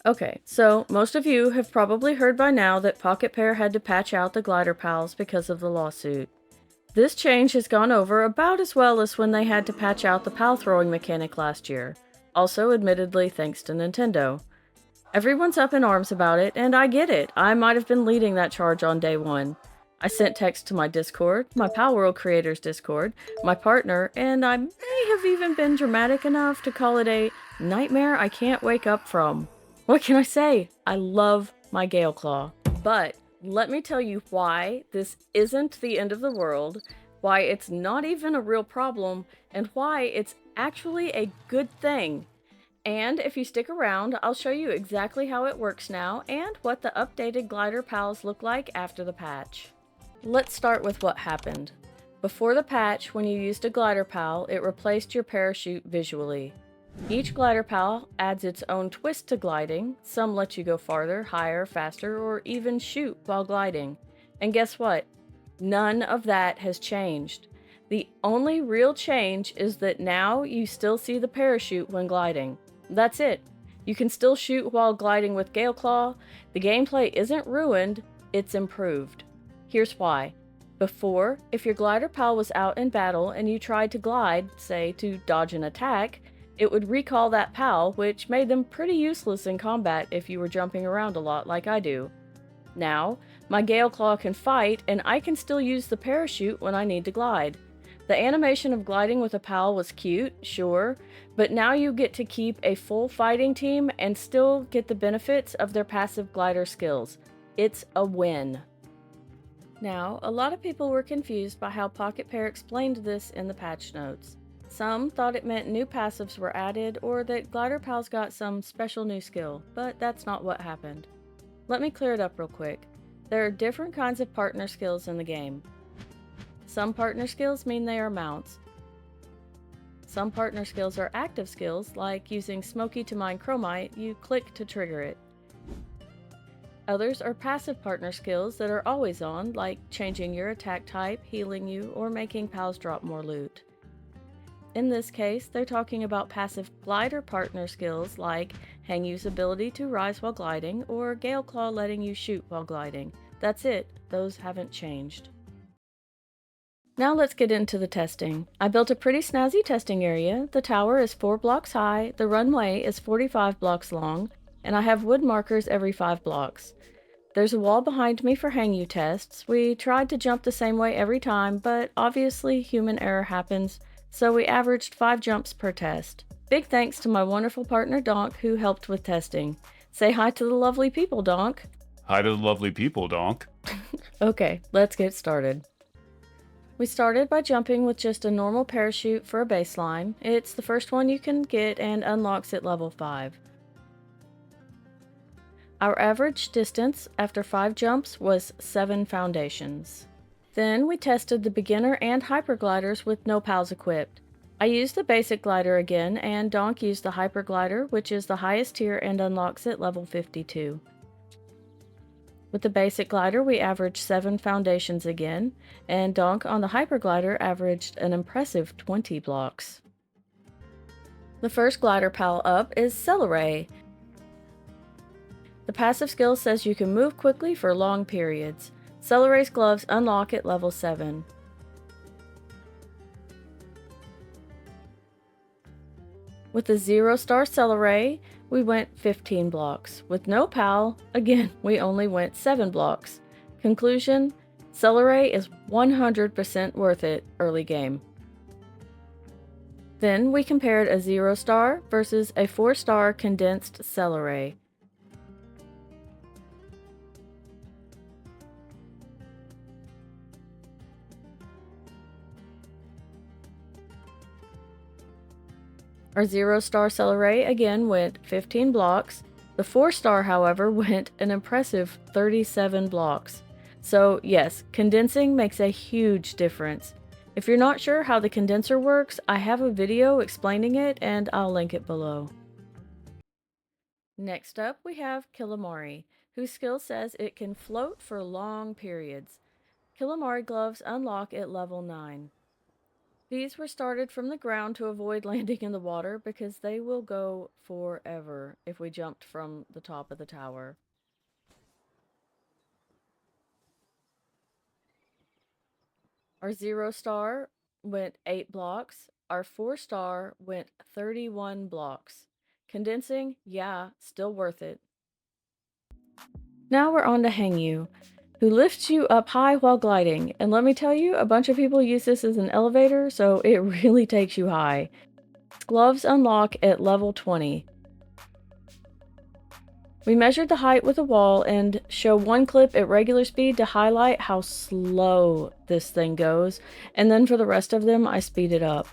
Okay, so most of you have probably heard by now that Pocketpair had to patch out the glider pals because of the lawsuit. This change has gone over about as well as when they had to patch out the pal throwing mechanic last year. Also, admittedly, thanks to Nintendo. Everyone's up in arms about it, and I get it. I might have been leading that charge on day one. I sent text to my Discord, my Palworld creators Discord, my partner, and I may have even been dramatic enough to call it a nightmare I can't wake up from. What can I say? I love my Galeclaw. But let me tell you why this isn't the end of the world, why it's not even a real problem, and why it's actually a good thing. And if you stick around, I'll show you exactly how it works now and what the updated glider pals look like after the patch. Let's start with what happened. Before the patch, when you used a glider pal, it replaced your parachute visually. Each glider pal adds its own twist to gliding. Some let you go farther, higher, faster, or even shoot while gliding. And guess what? None of that has changed. The only real change is that now you still see the parachute when gliding. That's it. You can still shoot while gliding with Galeclaw. The gameplay isn't ruined, it's improved. Here's why. Before, if your glider pal was out in battle and you tried to glide, say to dodge an attack, it would recall that pal, which made them pretty useless in combat if you were jumping around a lot like I do. Now, my Galeclaw can fight, and I can still use the parachute when I need to glide. The animation of gliding with a pal was cute, sure, but now you get to keep a full fighting team and still get the benefits of their passive glider skills. It's a win. Now, a lot of people were confused by how Pocketpair explained this in the patch notes. Some thought it meant new passives were added or that glider pals got some special new skill, but that's not what happened. Let me clear it up real quick. There are different kinds of partner skills in the game. Some partner skills mean they are mounts. Some partner skills are active skills, like using Smoky to mine chromite, you click to trigger it. Others are passive partner skills that are always on, like changing your attack type, healing you, or making pals drop more loot. In this case, they're talking about passive glider partner skills like Hangyu's ability to rise while gliding, or Galeclaw letting you shoot while gliding. That's it, those haven't changed. Now let's get into the testing. I built a pretty snazzy testing area. The tower is 4 blocks high, the runway is 45 blocks long, and I have wood markers every 5 blocks. There's a wall behind me for Hangyu tests. We tried to jump the same way every time, but obviously human error happens, so we averaged 5 jumps per test. Big thanks to my wonderful partner Donk, who helped with testing. Say hi to the lovely people, Donk. Hi to the lovely people, Donk. Okay, let's get started. We started by jumping with just a normal parachute for a baseline. It's the first one you can get and unlocks at level 5. Our average distance after 5 jumps was 7 foundations. Then we tested the beginner and hypergliders with no pals equipped. I used the basic glider again, and Donk used the hyperglider, which is the highest tier and unlocks at level 52. With the basic glider, we averaged 7 foundations again, and Donk on the hyperglider averaged an impressive 20 blocks. The first glider pal up is Celeray. The passive skill says you can move quickly for long periods. Celeray's gloves unlock at level 7. With the 0-star Celeray, we went 15 blocks. With no pal, again, we only went 7 blocks. Conclusion, Celeray is 100% worth it early game. Then we compared a 0-star versus a 4-star condensed Celeray. Our 0-star Celeray again went 15 blocks. The 4-star, however, went an impressive 37 blocks. So yes, condensing makes a huge difference. If you're not sure how the condenser works, I have a video explaining it and I'll link it below. Next up, we have Killamari, whose skill says it can float for long periods. Killamari gloves unlock at level 9. These were started from the ground to avoid landing in the water because they will go forever if we jumped from the top of the tower. Our 0 star went 8 blocks. Our 4 star went 31 blocks. Condensing, yeah, still worth it. Now we're on to Hangyu, who lifts you up high while gliding. And let me tell you, a bunch of people use this as an elevator, so it really takes you high. Gloves unlock at level 20. We measured the height with a wall and show one clip at regular speed to highlight how slow this thing goes, and then for the rest of them, I speed it up.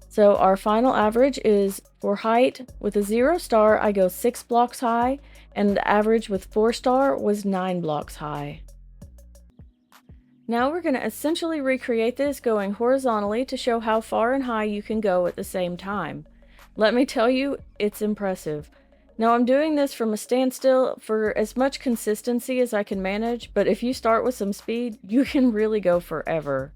So our final average is for height, with a 0 star, I go 6 blocks high, and the average with 4 star was 9 blocks high. Now we're going to essentially recreate this going horizontally to show how far and high you can go at the same time. Let me tell you, it's impressive. Now I'm doing this from a standstill for as much consistency as I can manage, but if you start with some speed, you can really go forever.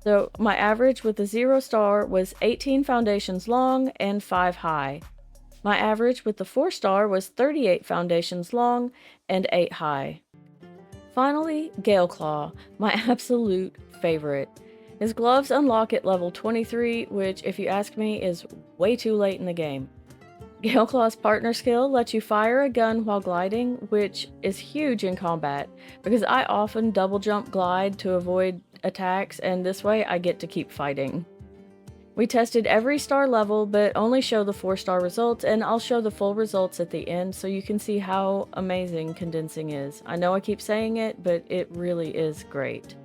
So my average with the 0 star was 18 foundations long and 5 high. My average with the 4 star was 38 foundations long and 8 high. Finally, Galeclaw, my absolute favorite. His gloves unlock at level 23, which, if you ask me, is way too late in the game. Galeclaw's partner skill lets you fire a gun while gliding, which is huge in combat, because I often double jump glide to avoid attacks, and this way I get to keep fighting. We tested every star level, but only show the 4-star results, and I'll show the full results at the end so you can see how amazing condensing is. I know I keep saying it, but it really is great.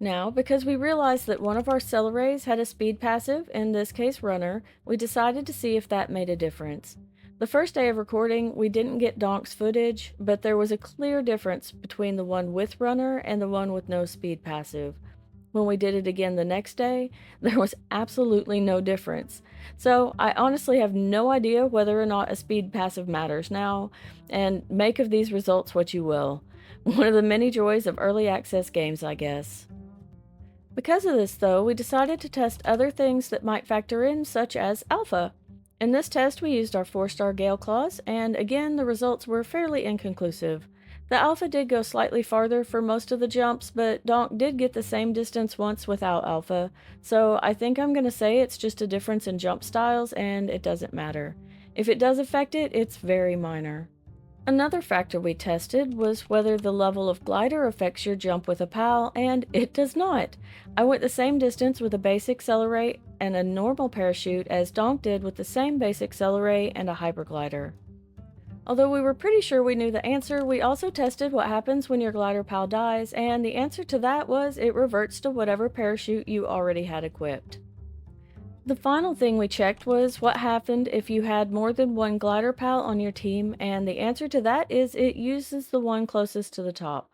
Now, because we realized that one of our Celerays had a speed passive, in this case runner, we decided to see if that made a difference. The first day of recording, we didn't get Donk's footage, but there was a clear difference between the one with runner and the one with no speed passive. When we did it again the next day, there was absolutely no difference. So I honestly have no idea whether or not a speed passive matters now, and make of these results what you will. One of the many joys of early access games, I guess. Because of this, though, we decided to test other things that might factor in, such as alpha. In this test, we used our 4-star Galeclaws, and again, the results were fairly inconclusive. The alpha did go slightly farther for most of the jumps, but Donk did get the same distance once without alpha, so I think I'm going to say it's just a difference in jump styles and it doesn't matter. If it does affect it, it's very minor. Another factor we tested was whether the level of glider affects your jump with a PAL, and it does not. I went the same distance with a basic Celeray and a normal parachute as Donk did with the same basic Celeray and a hyperglider. Although we were pretty sure we knew the answer, we also tested what happens when your glider PAL dies, and the answer to that was it reverts to whatever parachute you already had equipped. The final thing we checked was what happened if you had more than one glider PAL on your team, and the answer to that is it uses the one closest to the top.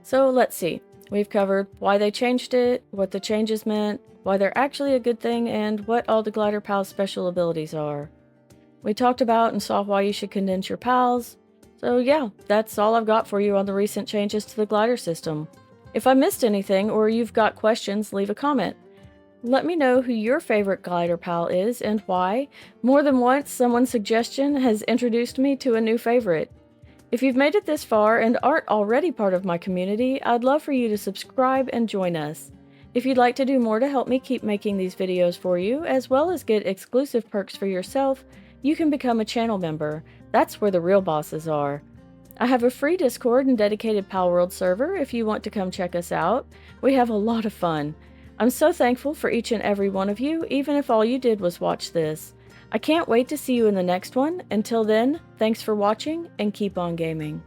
So let's see. We've covered why they changed it, what the changes meant, why they're actually a good thing, and what all the glider PAL's special abilities are. We talked about and saw why you should condense your PALs. So yeah, that's all I've got for you on the recent changes to the glider system. If I missed anything or you've got questions, leave a comment. Let me know who your favorite glider PAL is and why. More than once, someone's suggestion has introduced me to a new favorite. If you've made it this far and aren't already part of my community, I'd love for you to subscribe and join us. If you'd like to do more to help me keep making these videos for you, as well as get exclusive perks for yourself, you can become a channel member. That's where the real bosses are. I have a free Discord and dedicated Palworld server if you want to come check us out. We have a lot of fun. I'm so thankful for each and every one of you, even if all you did was watch this. I can't wait to see you in the next one. Until then, thanks for watching and keep on gaming.